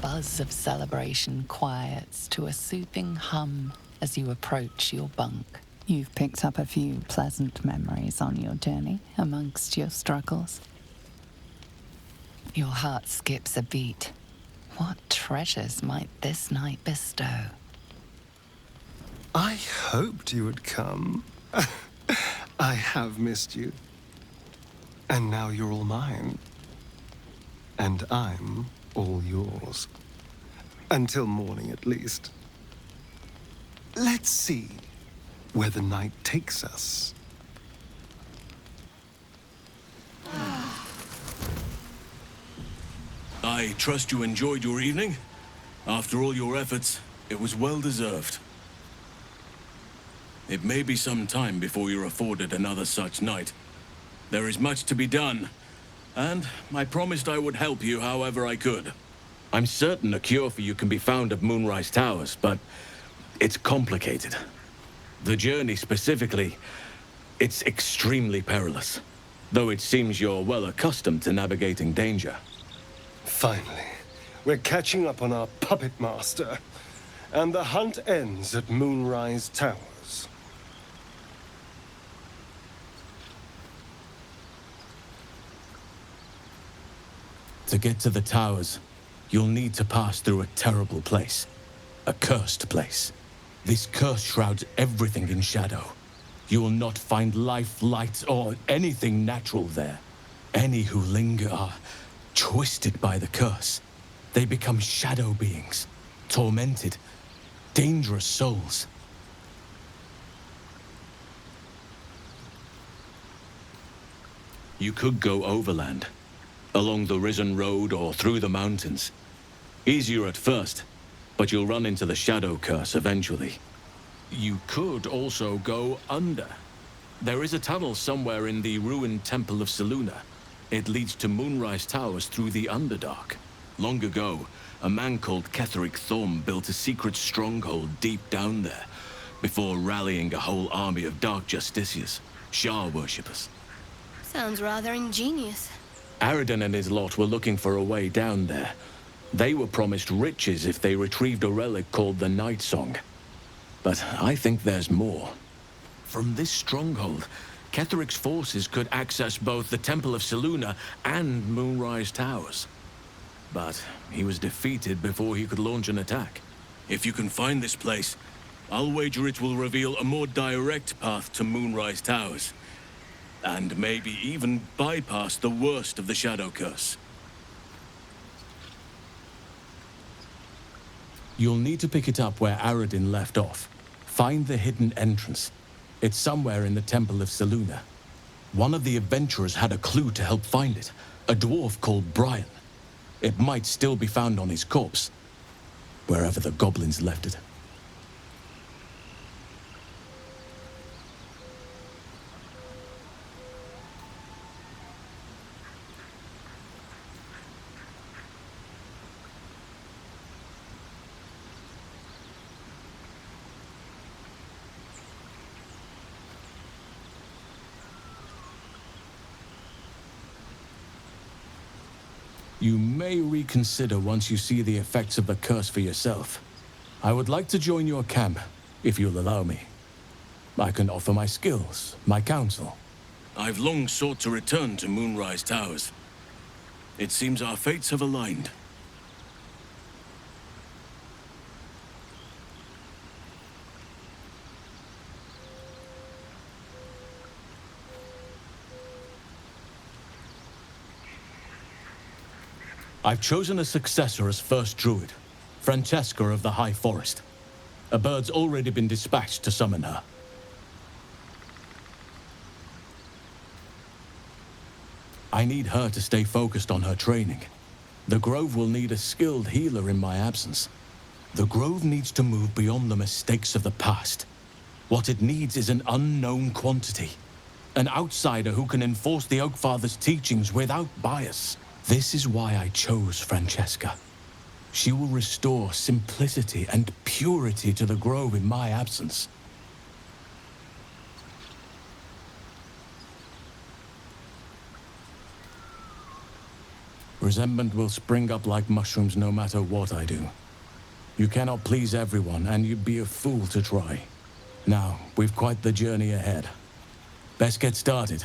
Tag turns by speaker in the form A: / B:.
A: buzz of celebration quiets to a soothing hum as you approach your bunk. You've picked up a few pleasant memories on your journey amongst your struggles. Your heart skips a beat. What treasures might this night bestow?
B: I hoped you would come. I have missed you. And now you're all mine. And I'm all yours. Until morning, at least. Let's see where the night takes us.
C: I trust you enjoyed your evening. After all your efforts, it was well deserved. It may be some time before you're afforded another such night. There is much to be done, and I promised I would help you however I could. I'm certain a cure for you can be found at Moonrise Towers, but it's complicated. The journey specifically, it's extremely perilous, though it seems you're well accustomed to navigating danger.
B: Finally, we're catching up on our puppet master, and the hunt ends at Moonrise Towers.
C: To get to the towers, you'll need to pass through a terrible place. A cursed place. This curse shrouds everything in shadow. You will not find life, light, or anything natural there. Any who linger are twisted by the curse. They become shadow beings, tormented, dangerous souls. You could go overland, along the Risen Road or through the mountains. Easier at first, but you'll run into the shadow curse eventually. You could also go under. There is a tunnel somewhere in the ruined Temple of Selûne. It leads to Moonrise Towers through the Underdark. Long ago, a man called Ketheric Thorm built a secret stronghold deep down there, before rallying a whole army of Dark Justiciars, Shah worshippers.
D: Sounds rather ingenious.
C: Aradin and his lot were looking for a way down there. They were promised riches if they retrieved a relic called the Night Song. But I think there's more. From this stronghold, Ketheric's forces could access both the Temple of Selûne and Moonrise Towers. But he was defeated before he could launch an attack. If you can find this place, I'll wager it will reveal a more direct path to Moonrise Towers. And maybe even bypass the worst of the Shadow Curse. You'll need to pick it up where Aradin left off. Find the hidden entrance. It's somewhere in the Temple of Selûne. One of the adventurers had a clue to help find it. A dwarf called Brian. It might still be found on his corpse, wherever the goblins left it. You may reconsider once you see the effects of the curse for yourself. I would like to join your camp, if you'll allow me. I can offer my skills, my counsel. I've long sought to return to Moonrise Towers. It seems our fates have aligned. I've chosen a successor as first druid, Francesca of the High Forest. A bird's already been dispatched to summon her. I need her to stay focused on her training. The Grove will need a skilled healer in my absence. The Grove needs to move beyond the mistakes of the past. What it needs is an unknown quantity. An outsider who can enforce the Oakfather's teachings without bias. This is why I chose Francesca. She will restore simplicity and purity to the Grove in my absence. Resentment will spring up like mushrooms no matter what I do. You cannot please everyone, and you'd be a fool to try. Now, we've quite the journey ahead. Best get started.